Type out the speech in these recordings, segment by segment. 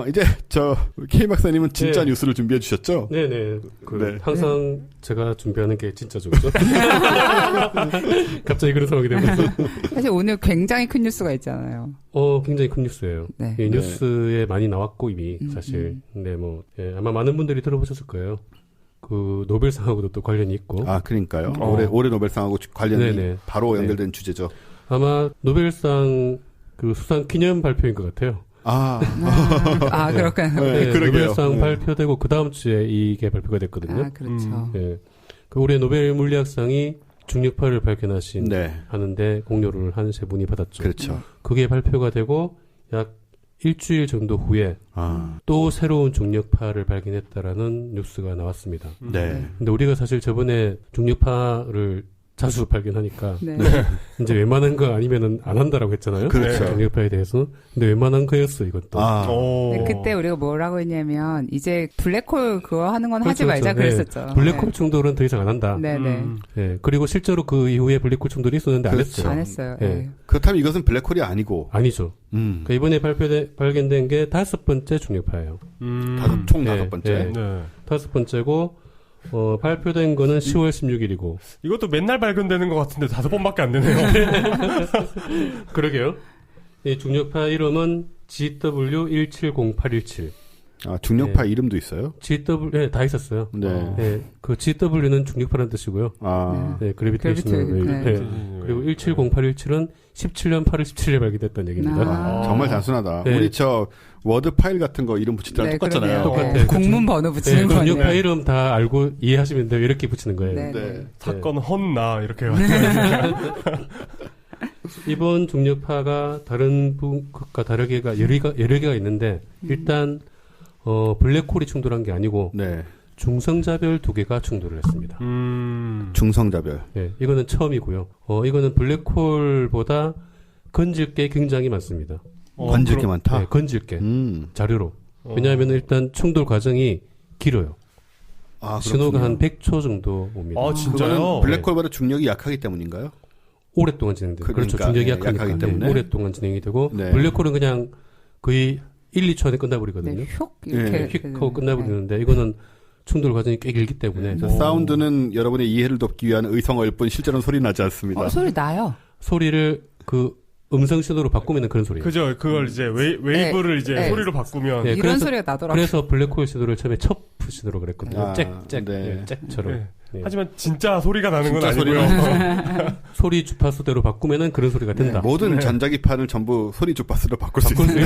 이제 K 박사님은 진짜 뉴스를 준비해 주셨죠? 네네. 네. 항상 제가 준비하는 게 진짜죠, 그죠? 갑자기 그런 상황이 되면서. 사실 오늘 굉장히 큰 뉴스가 있잖아요. 굉장히 큰 뉴스예요. 네. 예, 뉴스에 많이 나왔고 이미 사실. 근데 아마 많은 분들이 들어보셨을 거예요. 그 노벨상하고도 또 관련이 있고. 아, 그러니까요. 올해 노벨상하고 관련이 네네. 바로 연결된 주제죠. 아마 노벨상 그 수상 기념 발표인 것 같아요. 그렇군요. 네, 노벨상 발표되고 그 다음 주에 이게 발표가 됐거든요. 그렇죠. 네. 그 올해 노벨 물리학상이 중력파를 발견하신 하는데 공로를 한 세 분이 받았죠. 그렇죠. 그게 발표가 되고 약 일주일 정도 후에 또 새로운 중력파를 발견했다라는 뉴스가 나왔습니다. 네. 근데 우리가 사실 저번에 중력파를 자주 발견하니까 네. 이제 웬만한 거 아니면은 안 한다라고 했잖아요. 그렇죠. 중력파에 대해서. 근데 웬만한 거였어 이것도. 네, 그때 우리가 뭐라고 했냐면 이제 블랙홀 그거 하는 건 하지 말자 그랬었죠. 네. 블랙홀 충돌은 더 이상 안 한다. 네네. 네. 그리고 실제로 그 이후에 블랙홀 충돌이 있었는데 안 했어요. 안 했어요. 네. 그렇다면 이것은 블랙홀이 아니고 아니죠. 그러니까 이번에 발견된 게 5번째 중력파예요. 총 5번째. 네. 5번째고. 발표된 거는 10월 16일이고. 이것도 맨날 발견되는 것 같은데 5번밖에 안 되네요. 그러게요. 이 중력파 이름은 GW1708117. 중력파 이름도 있어요? 네, 다 있었어요. 네. 네. 그 GW는 중력파라는 뜻이고요. 네, 그래비테이셔널 웨이브. 네. 그리고 1708117은 17년 8월 17일에 발견됐다는 얘기입니다. 정말 단순하다. 네. 우리 워드 파일 같은 거 이름 붙일 때랑 똑같잖아요. 똑같아요. 공문 번호 붙이는 거예요. 중력파 이름 다 알고 이해하시면 돼요. 이렇게 붙이는 거예요. 네. 사건 헛나 이렇게 이번 중력파가 다른 것과 다르게가 여러 개가 있는데 일단 블랙홀이 충돌한 게 아니고 중성자별 2개가 충돌을 했습니다. 중성자별. 네, 이거는 처음이고요. 이거는 블랙홀보다 건질 게 굉장히 많습니다. 건질 게 많다? 네, 건질 게. 자료로. 왜냐하면 일단 충돌 과정이 길어요. 신호가 한 100초 정도 옵니다. 진짜요? 블랙홀보다 중력이 약하기 때문이니까요? 오랫동안 진행돼요. 그렇죠. 중력이 약하기 때문에. 오랫동안 진행이 되고 블랙홀은 그냥 거의 1, 2초 안에 끝나버리거든요. 네, 휙 하고 끝나버리는데 이거는 충돌 과정이 꽤 길기 때문에. 사운드는 여러분의 이해를 돕기 위한 의성어일 뿐 실제로는 소리 나지 않습니다. 소리 나요. 소리를 음성 신호로 바꾸면 그런 소리예요. 그죠. 그걸 이제 웨이브를 이제 소리로 바꾸면 이런 소리가 나더라고요. 그래서 블랙홀 신호를 처음에 첩 신호로 그랬거든요. 잭처럼. 네. 하지만 진짜 소리가 나는 건 아니고요. 소리 주파수대로 바꾸면은 그런 소리가 된다. 모든 전자기판을 전부 소리 주파수로 바꿀 수 있어요.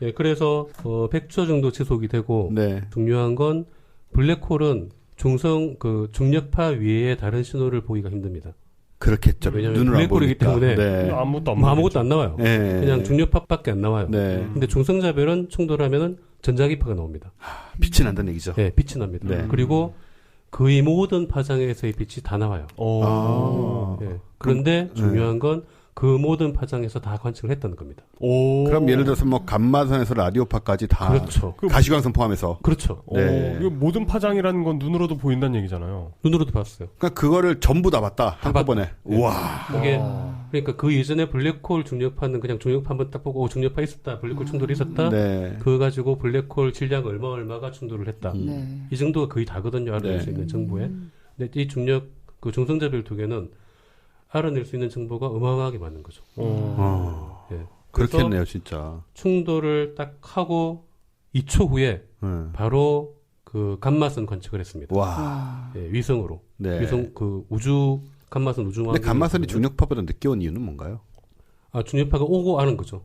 네, 그래서 100초 정도 지속이 되고 중요한 건 블랙홀은 중력파 위에 다른 신호를 보기가 힘듭니다. 그렇겠죠. 왜냐하면 블랙홀이기 때문에 아무것도 안 나와요. 그냥 중력파밖에 안 나와요. 근데 중성자별은 충돌하면은 전자기파가 나옵니다. 빛이 난다는 얘기죠. 네, 빛이 납니다. 그리고 거의 모든 파장에서의 빛이 다 나와요. 그런데 중요한 건 그 모든 파장에서 다 관측을 했다는 겁니다. 그럼 예를 들어서 감마선에서 라디오파까지 다 그렇죠. 가시광선 포함해서 그렇죠. 이거 모든 파장이라는 건 눈으로도 보인다는 얘기잖아요. 눈으로도 봤어요. 그러니까 그거를 전부 다 봤다. 한꺼번에. 우와. 그러니까 그 이전에 블랙홀 중력파는 그냥 중력파 한번 딱 보고 중력파 있었다. 블랙홀 충돌이 있었다. 그거 가지고 블랙홀 질량 얼마가 충돌을 했다. 이 정도가 거의 다거든요. 알아낼 수 있는 정보에. 근데 이 중성자별 2개는 알아낼 수 있는 정보가 어마어마하게 많은 거죠. 그렇겠네요, 진짜. 충돌을 딱 하고 2초 후에 바로 감마선 관측을 했습니다. 위성으로. 위성 감마선 우주망. 근데 감마선이 중력파보다 늦게 온 이유는 뭔가요? 중력파가 오고 아는 거죠.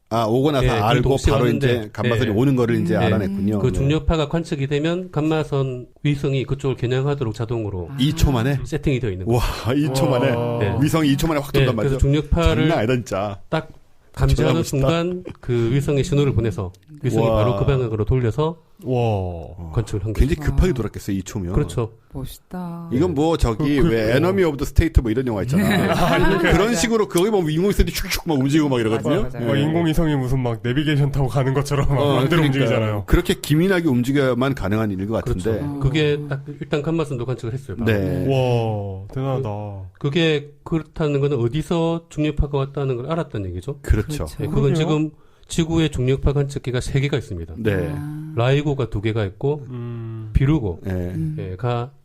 오고 나서 알고 바로 왔는데, 이제 감마선이 오는 거를 이제 알아냈군요. 그 중력파가 관측이 되면 감마선 위성이 그쪽을 겨냥하도록 자동으로 2초 만에 세팅이 되어 있는 거죠. 2초 만에 위성이 2초 만에 확 돈단 말이죠. 그래서 중력파를 장난 아니다 진짜. 딱 감지하는 순간 그 위성의 신호를 보내서 위성이 바로 그 방향으로 돌려서 관측을 한 거죠. 굉장히 급하게 돌았겠어요, 2초면. 그렇죠. 멋있다. 이건 왜 에너미 오브 더 스테이트 이런 영화 있잖아. 그런 식으로 거기 보면 인공위성이 슉슉 막 움직이고 막 이러거든요. 맞아요. 인공위성이 무슨 막 내비게이션 타고 가는 것처럼 마음대로 움직이잖아요. 그렇게 기민하게 움직여야만 가능한 일인 것 같은데. 그렇죠. 그게 딱 일단 감마선도 관측을 했어요. 바로. 와, 대단하다. 그게 그렇다는 거는 어디서 중력파가 왔다는 걸 알았다는 얘기죠. 그렇죠. 그건 지금 지구의 중력파 관측기가 3개가 있습니다. 네. 라이고가 2개가 있고 비루고가 네.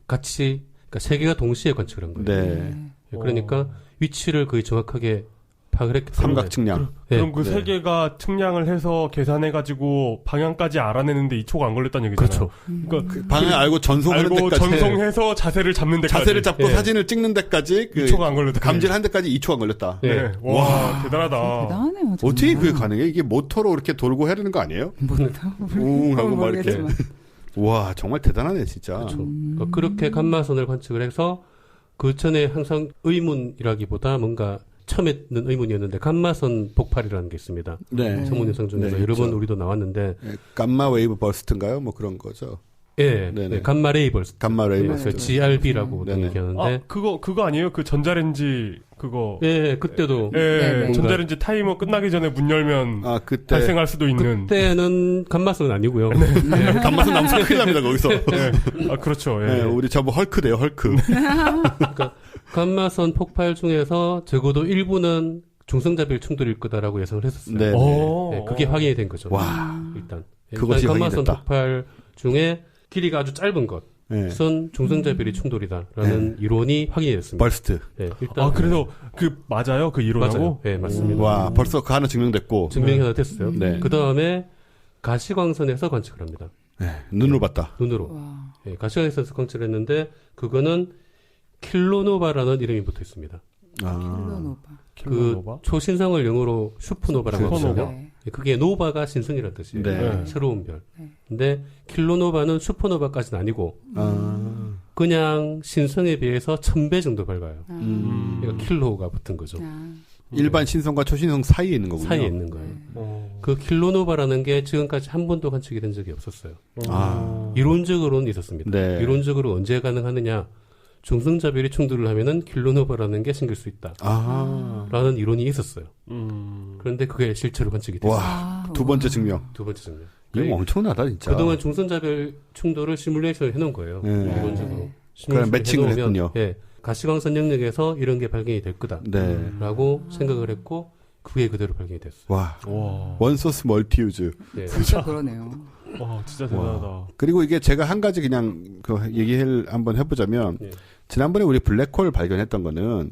같이 그러니까 3개가 동시에 관측을 한 거예요. 네. 그러니까 위치를 거의 정확하게 파악을 했기 때문에 삼각 측량. 그럼 그 3개가 측량을 해서 계산해가지고 방향까지 알아내는데 2초가 안 걸렸다는 얘기잖아요. 그렇죠. 그러니까 그 방향 알고 전송하는 알고 데까지. 전송해서 자세를 잡는 데까지. 자세를 잡고 네. 사진을 찍는 데까지 2초가 안 걸렸다. 감지한 데까지 2초가 안 걸렸다. 네. 네. 와, 대단하다. 대단하네요. 정말. 어떻게 그게 가능해? 이게 모터로 이렇게 돌고 해야 되는 거 아니에요? 웅 하고 막 이렇게. 모르겠지만. 와, 정말 대단하네, 진짜. 그렇죠. 그러니까 그렇게 감마선을 관측을 해서 그 전에 항상 의문이라기보다 뭔가 처음에는 의문이었는데 감마선 폭발이라는 게 있습니다. 네. 전문 영상 중에서 네, 여러 번 있죠. 우리도 나왔는데 네, 감마 웨이브 버스트인가요? 뭐 그런 거죠. 예, 네네. 네, 감마 레이버스. 감마 레이브 네, 버스트. GRB라고 네네. 얘기하는데 아, 그거 아니에요? 그 전자레인지 그거. 예, 그때도 네네. 전자레인지 타이머 끝나기 전에 문 열면 아, 그때. 발생할 수도 있는. 그때는 감마선은 아니고요. 감마선 나면 큰일 납니다, 거기서. 네. 아, 그렇죠. 예. 네, 우리 저뭐 헐크돼요, 헐크. 그러니까 감마선 폭발 중에서 적어도 일부는 중성자별 충돌일 거다라고 예상을 했었어요. 네. 네, 그게 확인이 된 거죠. 와. 일단 그것이 감마선 확인됐다. 폭발 중에 길이가 아주 짧은 것은 네. 중성자별이 충돌이다라는 이론이 확인이 됐습니다. 버스트. 네, 일단 아, 그래서 맞아요? 그 이론하고? 맞아요. 네, 맞습니다. 와, 벌써 그 하나 증명됐고. 증명이 하나 됐어요. 네. 그 다음에 가시광선에서 관측을 합니다. 네, 눈으로 봤다. 눈으로. 와. 네, 가시광선에서 관측을 했는데 그거는 킬로노바라는 이름이 붙어 있습니다. 아. 킬로노바. 그 초신성을 영어로 슈퍼노바라고 슈퍼노바. 하거든요. 네. 그게 노바가 신성이라는 뜻이에요. 네. 새로운 별. 네. 근데 킬로노바는 슈퍼노바까지는 아니고 아. 그냥 신성에 비해서 1000배 정도 밝아요. 그러니까 킬로가 붙은 거죠. 일반 신성과 초신성 사이에 있는 거군요. 사이에 있는 거예요. 그 킬로노바라는 게 지금까지 한 번도 관측이 된 적이 없었어요. 아. 이론적으로는 있었습니다. 네. 이론적으로 언제 가능하느냐? 중성자별이 충돌을 하면은 킬로노바라는 게 생길 수 있다. 아. 라는 이론이 있었어요. 그런데 그게 실제로 관측이 됐어요. 와, 두 번째 증명. 두 번째 증명. 이거 엄청나다, 진짜. 그동안 중성자별 충돌을 시뮬레이션을 해놓은 거예요. 네. 이론적으로. 그럼 매칭을 해놓으면, 했군요. 예, 가시광선 영역에서 이런 게 발견이 될 거다. 네. 라고 생각을 했고, 그게 그대로 발견이 됐어요. 와. 와. 원소스 멀티유즈. 예. 진짜 그러네요. 와, 진짜 대단하다. 그리고 이게 제가 한 가지 그냥 그 얘기를 한번 해보자면, 예. 지난번에 우리 블랙홀 발견했던 거는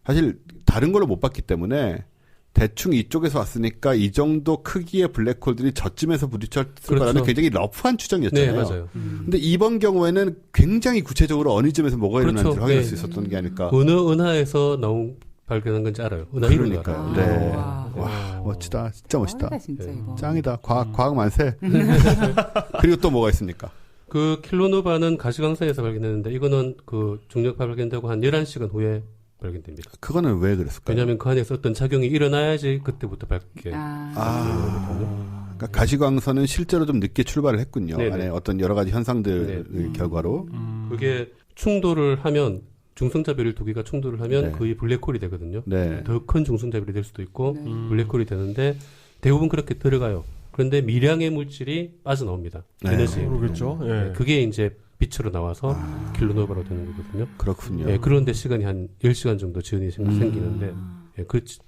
사실 다른 걸로 못 봤기 때문에 대충 이쪽에서 왔으니까 이 정도 크기의 블랙홀들이 저쯤에서 부딪혔을 그렇죠. 거라는 굉장히 러프한 추정이었잖아요. 네, 맞아요. 근데 이번 경우에는 굉장히 구체적으로 어느 점에서 뭐가 그렇죠. 일어나는지 확인할 네. 수 있었던 게 아닐까. 어느 은하에서 발견한 건지 알아요. 은하 이름도 그러니까요. 알아요. 네. 와. 와, 멋지다. 진짜 멋있다. 짱이다, 진짜 네. 이거. 짱이다. 과학 만세. 그리고 또 뭐가 있습니까? 그 킬로노바는 가시광선에서 발견했는데, 이거는 그 중력파 발견되고 한 11시간 후에 발견됩니다. 그거는 왜 그랬을까요? 왜냐하면 그 안에서 어떤 작용이 일어나야지 그때부터 밝게. 그러니까 가시광선은 실제로 좀 늦게 출발을 했군요. 네네. 안에 어떤 여러 가지 현상들의 결과로. 그게 충돌을 하면 중성자별이 2개가 충돌을 하면 네. 거의 블랙홀이 되거든요. 네. 더 큰 중성자별이 될 수도 있고 블랙홀이 되는데 대부분 그렇게 들어가요. 그런데 미량의 물질이 빠져나옵니다. 네. 에너지. 모르겠죠. 예. 그게 이제 빛으로 나와서 킬로노바로 되는 거거든요. 그렇군요. 예, 그런데 시간이 한 10시간 정도 지연이 생기는데 예,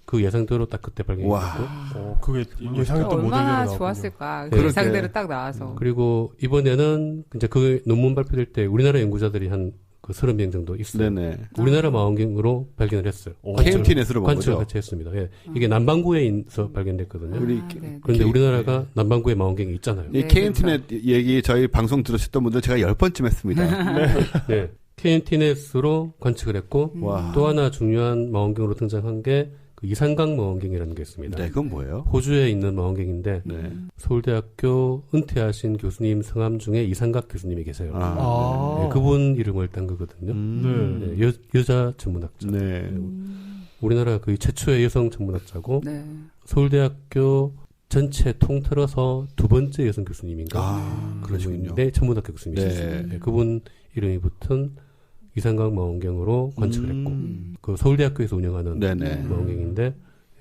그 예상대로 딱 그때 발견이 와. 됐고 그게 예상했던 모델대로 얼마나 나왔군요. 좋았을까. 네. 그 예상대로 딱 나와서. 그리고 이번에는 이제 그 논문 발표될 때 우리나라 연구자들이 한 그 30명 정도 있어요. 네네. 우리나라 망원경으로 발견을 했어요. KMT넷으로 본 관측을 거죠? 같이 했습니다. 예. 이게 남반구에서 발견됐거든요. 우리 네. 그런데 우리나라가 남반구에 망원경이 있잖아요. 이 KMT넷 얘기 저희 방송 들으셨던 분들 제가 10번쯤 했습니다. 네. KMT넷으로 관측을 했고 와. 또 하나 중요한 망원경으로 등장한 게 그 이산각 망원경이라는 게 있습니다. 네, 그건 뭐예요? 호주에 있는 망원경인데 네. 서울대학교 은퇴하신 교수님 성함 중에 이산각 교수님이 계세요. 네, 그분 이름을 딴 거거든요. 네, 여자 전문학자. 네. 우리나라 거의 최초의 여성 전문학자고 네. 서울대학교 전체 통틀어서 2번째 여성 교수님인가? 그러시군요. 네, 전문학교 교수님이셨어요. 네. 네, 그분 이름이 붙은 이산각 망원경으로 관측을 했고 그 서울대학교에서 운영하는 네네. 망원경인데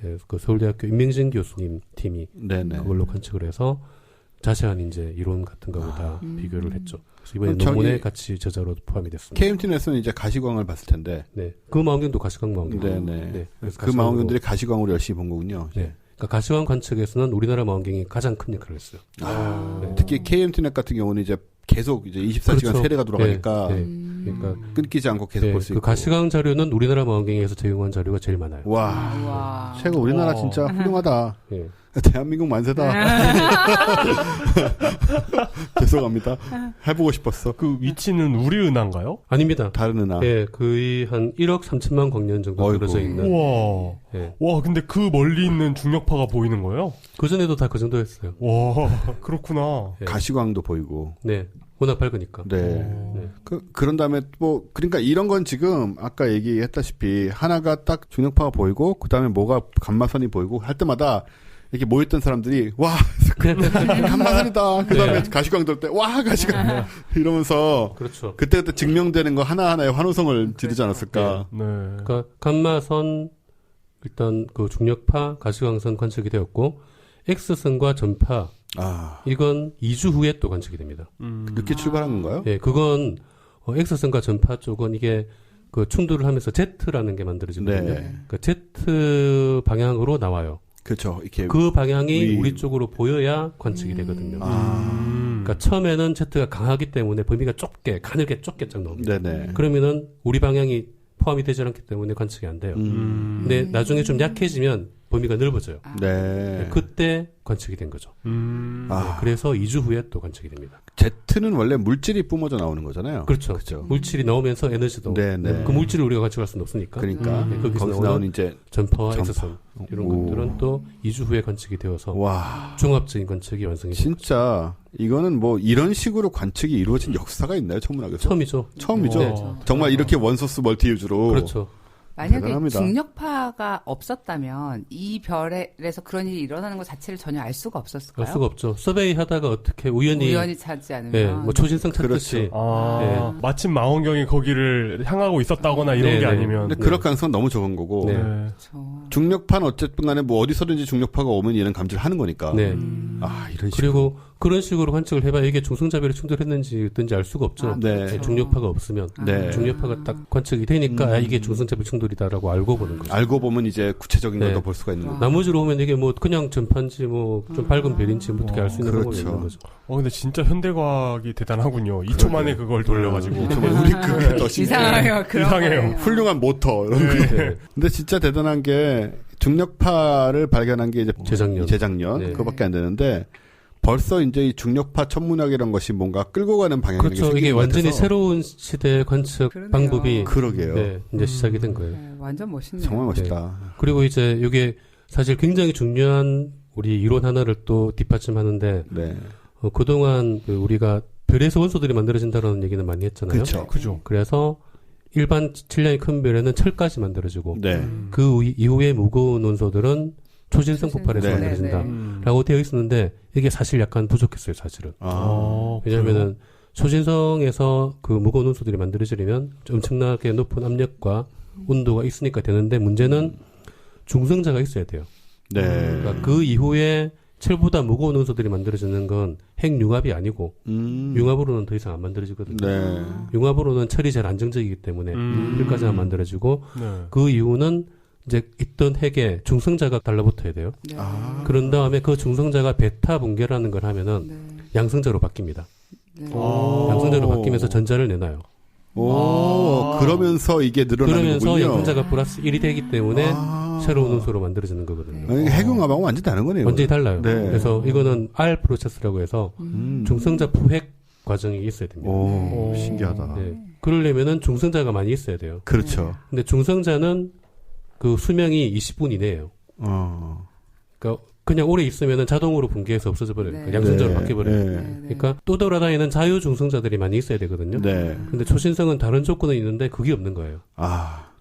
예, 그 서울대학교 임명진 교수님 팀이 네네. 그걸로 관측을 해서 자세한 이제 이론 같은 거하고 다 비교를 했죠. 그래서 이번에 그럼 저기 논문에 같이 저자로 포함이 됐습니다. KMT넷은 이제 가시광을 봤을 텐데. 네, 그 망원경도 가시광 망원경. 네네. 네, 그래서 그 망원경들이 가시광으로 열심히 본 거군요. 네, 그러니까 가시광 관측에서는 우리나라 망원경이 가장 큰 역할을 했어요. 네. 특히 KMTnet 같은 경우는 이제 계속 이제 24시간 그렇죠. 세대가 돌아가니까 그러니까 끊기지 않고 계속 볼 수 있고. 그 가시광 자료는 우리나라 망원경에서 제공한 자료가 제일 많아요. 와. 최고 우리나라 진짜 훌륭하다. 예. 대한민국 만세다. 죄송합니다. 해보고 싶었어. 그 위치는 우리 은하인가요? 아닙니다. 다른 은하. 예, 거의 한 1억 3천만 광년 정도 떨어져 있는. 우와. 예. 와, 근데 그 멀리 있는 중력파가 보이는 거예요? 그전에도 다 그 정도였어요. 와, 그렇구나. 예. 가시광도 보이고. 네. 워낙 밝으니까. 네. 네. 그런 다음에 그러니까 이런 건 지금 아까 얘기했다시피 하나가 딱 중력파가 보이고, 그 다음에 뭐가 감마선이 보이고 할 때마다 이렇게 모였던 사람들이, 와, 감마선이다. 그 다음에 네. 가시광 돌 때, 와, 가시광. 이러면서. 그렇죠. 그때 증명되는 거 하나하나의 환호성을 지르지 않았을까. 네. 그러니까 감마선, 일단 그 중력파, 가시광선 관측이 되었고, X선과 전파, 이건 2주 후에 또 관측이 됩니다. 늦게 출발한 건가요? 네, 그건 X선과 전파 쪽은 이게 그 충돌을 하면서 Z라는 게 만들어지거든요. 네. 그 Z 방향으로 나와요. 그렇죠. 이렇게 그 방향이 우리 쪽으로 보여야 관측이 되거든요. 그러니까 처음에는 Z가 강하기 때문에 범위가 좁게, 가늘게 좁게 쫙 나옵니다. 네네. 그러면은 우리 방향이 포함이 되지 않기 때문에 관측이 안 돼요. 근데 나중에 좀 약해지면 범위가 넓어져요. 네. 그때 관측이 된 거죠. 네, 그래서 2주 후에 또 관측이 됩니다. Z는 원래 물질이 뿜어져 나오는 거잖아요. 그렇죠. 그렇죠. 물질이 나오면서 에너지도. 네네. 그 물질을 우리가 관측할 수는 없으니까. 그러니까. 네, 거기서 나오는 이제 전파와 X선 이런 것들은 또 2주 후에 관측이 되어서 와. 종합적인 관측이 완성이 됩니다. 진짜 이거는 뭐 이런 식으로 관측이 이루어진 역사가 있나요? 천문학에서? 처음이죠. 처음이죠. 네. 정말 이렇게 원소스 멀티 유즈로. 그렇죠. 만약에 대단합니다. 중력파가 없었다면 이 별에서 그런 일이 일어나는 것 자체를 전혀 알 수가 없었을까요? 알 수가 없죠. 서베이 하다가 어떻게 우연히 찾지 않으면. 네, 뭐 초신성 찾듯이. 네. 마침 망원경이 거기를 향하고 있었다거나 이런 게 아니면. 근데 그럴 가능성은 너무 적은 거고. 네. 그렇죠. 중력파는 어쨌든 간에 뭐 어디서든지 중력파가 오면 얘는 감지를 하는 거니까. 네. 이런 식으로. 그리고 그런 식으로 관측을 해봐야 이게 중성자별이 충돌했는지 어떤지 알 수가 없죠. 네. 중력파가 없으면. 네. 중력파가 딱 관측이 되니까 이게 중성자별 충돌이다라고 알고 보는 거죠. 알고 보면 이제 구체적인 걸 네. 더 볼 수가 있는 거죠. 나머지로 보면 이게 뭐 그냥 전파인지 뭐 좀 밝은 별인지 어떻게 알 수 있는 방법이 그렇죠. 있는 거죠. 근데 진짜 현대과학이 대단하군요. 2초 만에 그걸 돌려가지고. 우리 그게 더 이상해요. 이상해요. 훌륭한 모터 이런 거. 근데 진짜 대단한 게 중력파를 발견한 게 이제 재작년 네. 그거밖에 안 되는데 벌써 이제 이 중력파 천문학이라는 것이 뭔가 끌고 가는 방향이 그렇죠. 이게 완전히 같아서. 새로운 시대의 관측 방법이 그러게요. 네, 이제 시작이 된 거예요. 네, 완전 멋있네요. 정말 멋있다. 네. 그리고 이제 이게 사실 굉장히 중요한 우리 이론 하나를 또 뒷받침하는데 네. 그동안 우리가 별에서 원소들이 만들어진다는 얘기는 많이 했잖아요. 그렇죠. 그죠. 그래서 일반 질량이 큰 별에는 철까지 만들어지고 네. 그 이후에 무거운 원소들은 초신성 폭발해서 네. 만들어진다라고 되어 있었는데 이게 사실 약간 부족했어요, 사실은. 왜냐하면은 초신성에서 그 무거운 원소들이 만들어지려면 엄청나게 높은 압력과 온도가 있으니까 되는데 문제는 중성자가 있어야 돼요. 네. 그러니까 그 이후에 철보다 무거운 원소들이 만들어지는 건 핵융합이 아니고 융합으로는 더 이상 안 만들어지거든요. 네. 융합으로는 철이 제일 안정적이기 때문에 철까지만 만들어지고 네. 그 이후는 이제 있던 핵에 중성자가 달라붙어야 돼요. 네. 그런 다음에 그 중성자가 베타 붕괴라는 걸 하면은 양성자로 바뀝니다. 네. 양성자로 바뀌면서 전자를 내놔요. 그러면서 이게 늘어나는 그러면서 거군요. 양성자가 플러스 1이 되기 때문에 새로운 원소로 만들어지는 거거든요. 핵융합하고 완전히 다른 거네요. 완전히 달라요. 네. 그래서 이거는 R 프로세스라고 해서 중성자 포획 과정이 있어야 됩니다. 신기하다. 네. 그러려면은 중성자가 많이 있어야 돼요. 그렇죠. 근데 중성자는 그 수명이 20분 이내예요. 그러니까 그냥 오래 있으면은 자동으로 붕괴해서 없어져 버려요. 네. 그러니까 양성자로 네. 바뀌어버려요. 네. 그러니까 또 돌아다니는 자유 중성자들이 많이 있어야 되거든요. 네. 근데 초신성은 다른 조건은 있는데 그게 없는 거예요.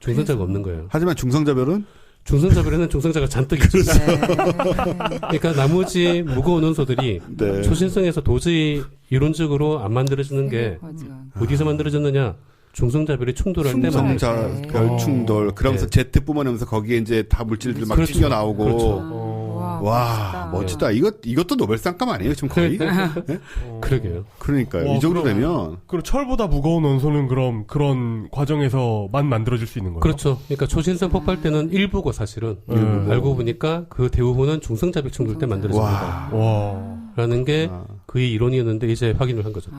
중성자가 없는 거예요. 하지만 중성자별은 중성자별에는 중성자가 잔뜩 있죠. 그러니까 나머지 무거운 원소들이 네. 초신성에서 도저히 이론적으로 안 만들어지는 게 어디서 만들어졌느냐? 중성자별이 충돌할 때 중성자별 충돌. 그러면서 네. Z 뿜어내면서 거기에 이제 다 물질들 막 그렇죠. 튀겨 나오고. 그렇죠. 와, 멋지다. 이것도 노벨상감 아니에요, 지금 거의? 네? 그러게요. 그러니까요. 이 정도 되면. 그럼 철보다 무거운 원소는 그럼 그런 과정에서만 만들어질 수 있는 거예요? 그렇죠. 그러니까 초신성 폭발 때는 일부고 사실은. 알고 보니까 그 대부분은 중성자벽 충돌 때 만들어집니다. 라는 게 그의 이론이었는데 이제 확인을 한 거죠.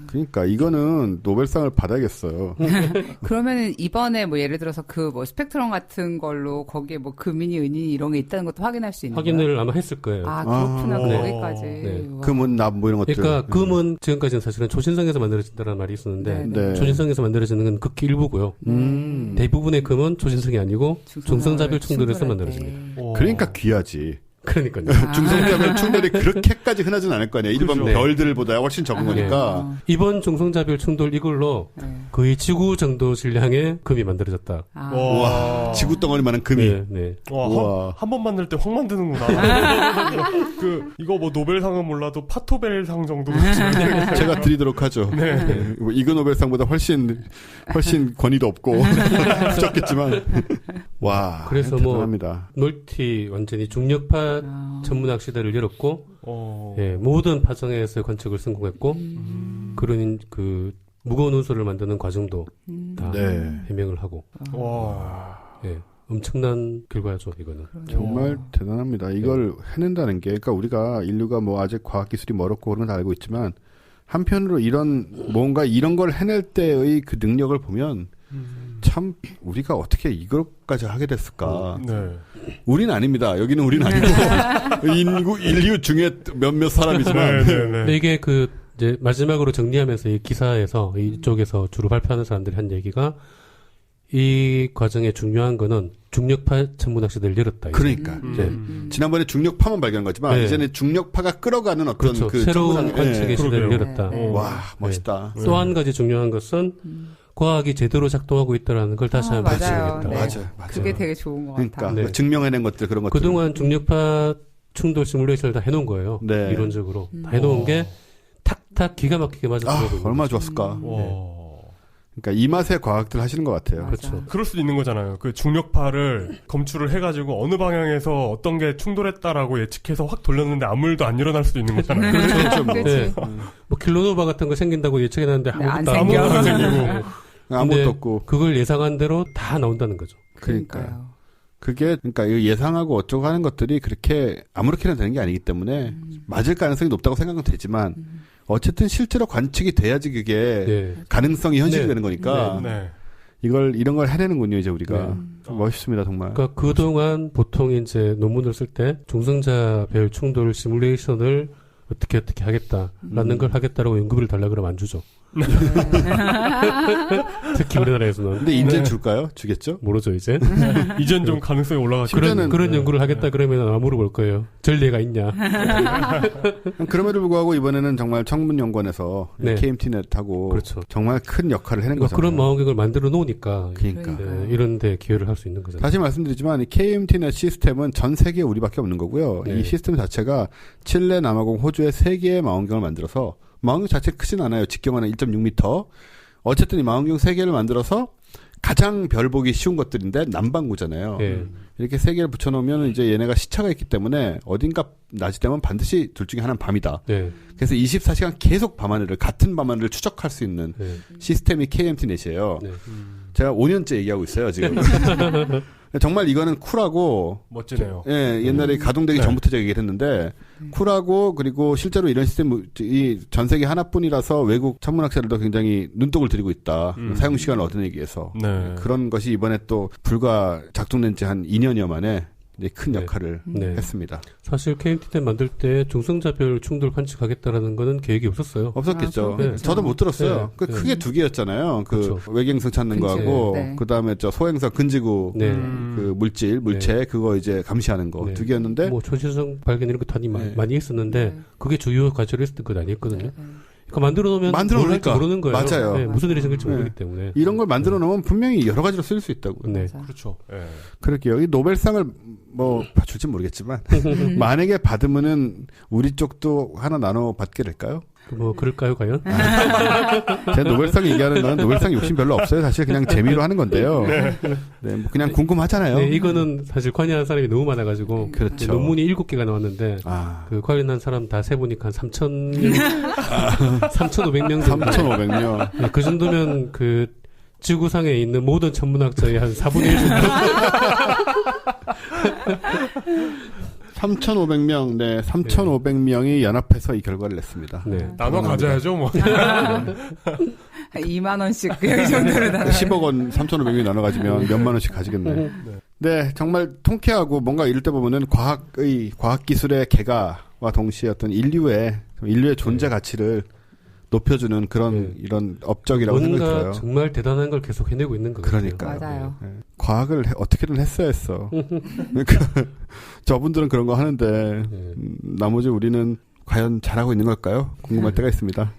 그러니까 이거는 노벨상을 받아야겠어요. 그러면은 이번에 뭐 예를 들어서 그 뭐 스펙트럼 같은 걸로 거기에 뭐 금이니 은이니 이런 게 있다는 것도 확인할 수 있는 거예요? 확인을 아마 했을 거예요. 그렇구나. 거기까지. 네. 금은 납 뭐 이런 것들. 그러니까 금은 지금까지는 사실은 초신성에서 만들어진다는 말이 있었는데 초신성에서 만들어지는 건 극히 일부고요. 대부분의 금은 초신성이 아니고 중성자별 충돌에서 만들어집니다. 그러니까 귀하지. 그러니까요. 중성자별 충돌이 그렇게까지 흔하진 않을 거 아니에요. 일반 그렇죠. 별들보다 훨씬 적은 거니까. 이번 중성자별 충돌 이걸로 거의 지구 정도 질량의 금이 만들어졌다. 와, 지구 덩어리만한 금이. 네. 와, 한 번 만들 때 확 만드는구나. 이거 뭐 노벨상은 몰라도 파토벨상 정도. 제가 드리도록 하죠. 네. 뭐 이거 노벨상보다 훨씬 권위도 없고 부족했지만. 와. 그래서 대단합니다. 뭐 멀티 완전히 중력파 천문학 시대를 열었고 모든 파성에서 관측을 성공했고 그런 그 무거운 운소를 만드는 과정도 다 해명을 하고 엄청난 결과죠 이거는. 정말 대단합니다. 이걸 해낸다는 게 그러니까 우리가 인류가 뭐 아직 과학 기술이 멀었고 그런 건 알고 있지만 한편으로 뭔가 이런 걸 해낼 때의 그 능력을 보면 참 우리가 어떻게 이것까지 하게 됐을까. 우린 아닙니다. 여기는 우린 아니고 인류 중에 몇몇 사람이지만 근데 이게 이제 마지막으로 정리하면서 이 기사에서 이쪽에서 주로 발표하는 사람들이 한 얘기가 이 과정에 중요한 거는 중력파 천문학 시대를 열었다. 그러니까 지난번에 중력파만 발견한 거지만 이제는 중력파가 끌어가는 어떤 그렇죠. 그 새로운 관측의 시대를 열었다. 와, 멋있다. 또 한 가지 중요한 것은 과학이 제대로 작동하고 있다는 걸 다시 한번 밝히겠다. 맞아요. 그게 되게 좋은 것 같다. 그러니까 증명해낸 것들 그런 것들. 그동안 중력파 충돌 시뮬레이션을 다 해놓은 거예요. 이론적으로 다 해놓은 게 탁탁 기가 막히게 맞아서 얼마나 좋았을까. 그러니까 이 맛의 과학들 하시는 것 같아요. 그렇죠. 그럴 수도 있는 거잖아요. 그 중력파를 검출을 해가지고 어느 방향에서 어떤 게 충돌했다라고 예측해서 확 돌렸는데 아무 일도 안 일어날 수도 있는 거잖아요. 그렇죠. 뭐 킬로노바 같은 거 생긴다고 예측해놨는데 아무것도 안 생기고 아무것도 없고 그걸 예상한 대로 다 나온다는 거죠. 그러니까요. 그러니까 예상하고 어쩌고 하는 것들이 그렇게 아무렇게나 되는 게 아니기 때문에 맞을 가능성이 높다고 생각은 되지만 어쨌든 실제로 관측이 돼야지 그게 가능성이 현실이 되는 거니까 이런 걸 해내는군요 이제 우리가. 멋있습니다 정말. 그러니까 그동안 보통 이제 논문을 쓸 때 중성자별 충돌 시뮬레이션을 어떻게 하겠다라는 걸 하겠다라고 연구비를 달라 그러면 안 주죠. 특히 우리나라에서는. 근데 이제는 줄까요? 주겠죠? 모르죠 이제. 이젠 좀 가능성이 올라가죠. 그런 연구를 하겠다 그러면 아마 물어볼 거예요. 전례가 있냐. 그럼에도 불구하고 이번에는 정말 청문연구원에서 KMT넷하고 그렇죠. 정말 큰 역할을 해낸 거잖아요. 그런 망원경을 만들어 놓으니까 그러니까. 이런 데 기여를 할 수 있는 거잖아요. 다시 말씀드리지만 이 KMT넷 시스템은 전 세계에 우리밖에 없는 거고요. 이 시스템 자체가 칠레, 남아공, 호주에 3개의 망원경을 만들어서 망원경 자체가 크진 않아요. 직경은 1.6m. 어쨌든 이 망원경 3개를 만들어서 가장 별 보기 쉬운 것들인데 남반구잖아요. 이렇게 3개를 붙여놓으면 이제 얘네가 시차가 있기 때문에 어딘가 낮이 되면 반드시 둘 중에 하나는 밤이다. 그래서 24시간 계속 밤하늘을 같은 밤하늘을 추적할 수 있는 시스템이 KMT넷이에요. 제가 5년째 얘기하고 있어요 지금. 정말 이거는 쿨하고 멋지네요. 옛날에 가동되기 전부터 제가 얘기를 했는데 쿨하고 그리고 실제로 이런 시스템이 전 세계 하나뿐이라서 외국 천문학자들도 굉장히 눈독을 들이고 있다. 사용 시간을 얻어내기 위해서. 그런 것이 이번에 또 불과 작동된 지 한 2년여 만에 큰 역할을 했습니다. 사실 KMT넷 만들 때 중성자별 충돌 관측하겠다라는 거는 계획이 없었어요. 없었겠죠. 저도 못 들었어요. 크게 2개였잖아요. 그렇죠. 외계행성 찾는 거하고 그다음에 소행성 근지구 그 물체 그거 이제 감시하는 거 2개였는데 뭐 초신성 발견 이런 거 다 많이 했었는데 그게 주요 과제로 했을 건 아니었거든요. 그러니까 만들어 놓으면 만들어놓으니까 모르는 거예요. 맞아요. 무슨 일이 생길지 모르기 때문에 이런 걸 만들어 놓으면 분명히 여러 가지로 쓸 수 있다고. 그렇죠. 그럴게요. 이 노벨상을 뭐 줄지 모르겠지만 만약에 받으면은 우리 쪽도 하나 나눠 받게 될까요? 뭐 그럴까요 과연? 제 노벨상 얘기하는 건 노벨상 욕심 별로 없어요. 사실 그냥 재미로 하는 건데요. 네, 뭐 그냥 궁금하잖아요. 네, 이거는 사실 관여한 사람이 너무 많아가지고 그렇죠. 논문이 7개가 나왔는데 그 관련한 사람 다 세보니까 한 3,500명 정도. 3,500명. 네, 그 정도면 그 지구상에 있는 모든 천문학자의 한 4분의 1 정도. 3,500명, 네, 3,500명이 연합해서 이 결과를 냈습니다. 네. 나눠 가져야죠, 뭐. 2만원씩, 그 정도로 나눠. 10억 원 3,500명이 나눠 가지면 몇만 원씩 가지겠네. 네, 정말 통쾌하고 뭔가 이럴 때 보면은 과학기술의 개가와 동시에 어떤 인류의 존재 가치를 높여주는 그런 이런 업적이라고 생각이 들어요. 뭔가 정말 대단한 걸 계속 해내고 있는 거예요. 그러니까요. 맞아요. 네. 과학을 어떻게든 했어야 했어. 그러니까 저분들은 그런 거 하는데 나머지 우리는 과연 잘하고 있는 걸까요? 궁금할 때가 있습니다.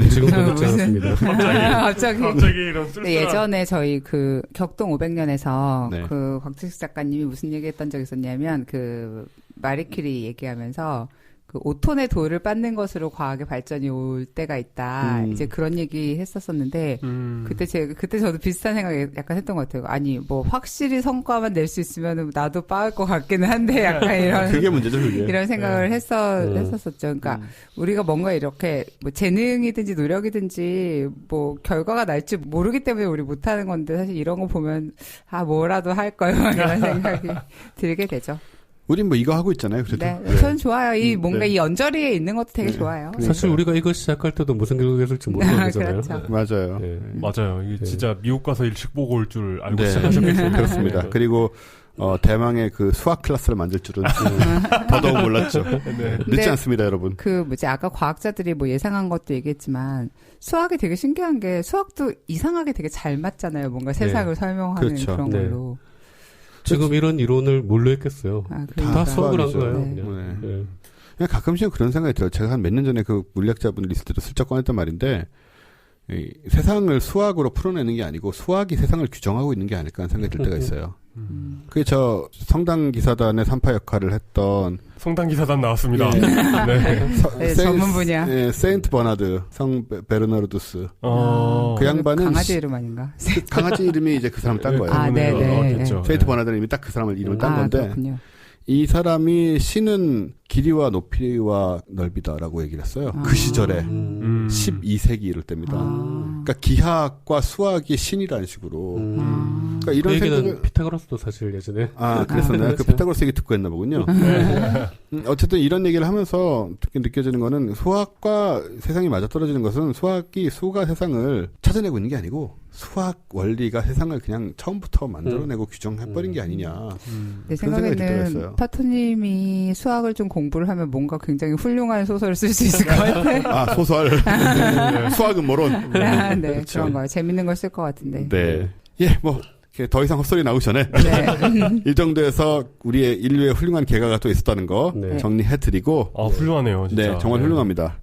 지금도 그렇지 않습니다. 갑자기 이런 쓸쓸한. 예전에 저희 그 격동 500년에서 네. 그 곽지식 작가님이 무슨 얘기했던 적이 있었냐면 그 마리큐리 얘기하면서 그 5톤의 돌을 빻는 것으로 과학의 발전이 올 때가 있다. 이제 그런 얘기 했었었는데, 그때 저도 비슷한 생각 약간 했던 것 같아요. 아니, 뭐, 확실히 성과만 낼 수 있으면 나도 빠을 것 같기는 한데, 약간 이런. 그게 문제죠, 그게. 이런 생각을 했었었죠. 그러니까, 우리가 뭔가 이렇게, 뭐, 재능이든지 노력이든지, 뭐, 결과가 날지 모르기 때문에 우리 못하는 건데, 사실 이런 거 보면, 뭐라도 할걸, 이런 생각이 들게 되죠. 우린 뭐 이거 하고 있잖아요. 그래도. 네, 전 좋아요. 뭔가 이 언저리에 있는 것도 되게 좋아요. 사실 우리가 이거 시작할 때도 무슨 결과가 있을지 모르는 거잖아요. 그렇죠. 맞아요. 네. 맞아요. 이게 진짜 미국 가서 일찍 보고 올 줄 알고 시작하셨겠어요. 그렇습니다. 그리고 대망의 그 수학 클래스를 만들 줄은 더더욱 몰랐죠. 늦지 않습니다, 여러분. 아까 과학자들이 뭐 예상한 것도 얘기했지만, 수학이 되게 신기한 게, 수학도 이상하게 되게 잘 맞잖아요. 뭔가 세상을 설명하는 그렇죠. 그런 걸로. 지금 이런 이론을 뭘로 했겠어요? 다 수학을 한 거예요. 그냥 가끔씩은 그런 생각이 들어요. 제가 한 몇 년 전에 그 물리학자분 리스트를 슬쩍 꺼냈단 말인데, 세상을 수학으로 풀어내는 게 아니고 수학이 세상을 규정하고 있는 게 아닐까 하는 생각이 들 때가 있어요. 그게 저 성당 기사단의 3파 역할을 했던 성당 기사단 나왔습니다. 전문 분야. 네, 세인트 버나드, 성 베르나르두스. 그 양반은 강아지 이름 아닌가? 강아지 이름이 이제 그 사람 딴 거예요. 네. 세인트 버나드는 이미 딱 그 사람을 이름을 딴 건데. 그렇군요. 이 사람이 신은 길이와 높이와 넓이다라고 얘기를 했어요. 그 시절에 12세기 이럴 때입니다. 그러니까 기하학과 수학이 신이라는 식으로. 그러니까 이런 그 얘기는 생각을 피타고라스도 사실 예전에 그랬었나요? 그 피타고라스 얘기 듣고 했나 보군요. 어쨌든 이런 얘기를 하면서 특히 느껴지는 거는 수학과 세상이 맞아떨어지는 것은 수가 세상을 찾아내고 있는 게 아니고 수학 원리가 세상을 그냥 처음부터 만들어내고 규정해버린 게 아니냐. 내 생각에는 파토님이 수학을 좀 공부를 하면 뭔가 굉장히 훌륭한 소설을 쓸 수 있을 것 같아요. 소설. 수학은 모론. 네, 그렇죠. 그런 거. 재밌는 걸 쓸 것 같은데. 네. 뭐 더 이상 헛소리 나오기 전에 이 정도에서 우리의 인류의 훌륭한 개가가 또 있었다는 거 정리해드리고 훌륭하네요. 진짜. 네, 정말 훌륭합니다.